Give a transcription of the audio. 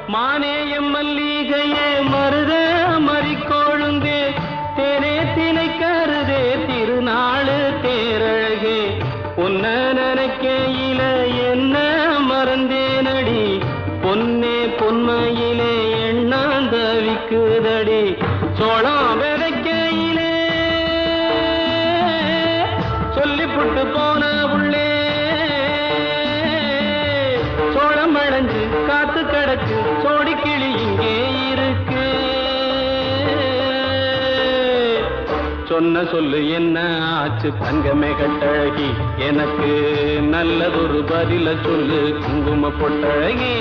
மானேயம் மல்லிகையே மருத மறிக்கோழுந்தே தேனே தினை கருதே திருநாளு தேரழகே உன்ன நினைக்கையில என்ன மறந்தேனடி பொன்னே பொன்மையிலே எண்ணாந்தவிக்குதடி சோளம் விதைக்கையிலே சொல்லிப்புட்டு போன உள்ளே சோளம் வளைஞ்சு காத்து கிடக்கு சோடி கிளி இங்கே இருக்கு சொன்ன சொல்லு என்ன ஆச்சு தங்கமே கட்டழகி எனக்கு நல்லதொரு பதில சொல்லு குங்கும பொட்டழகி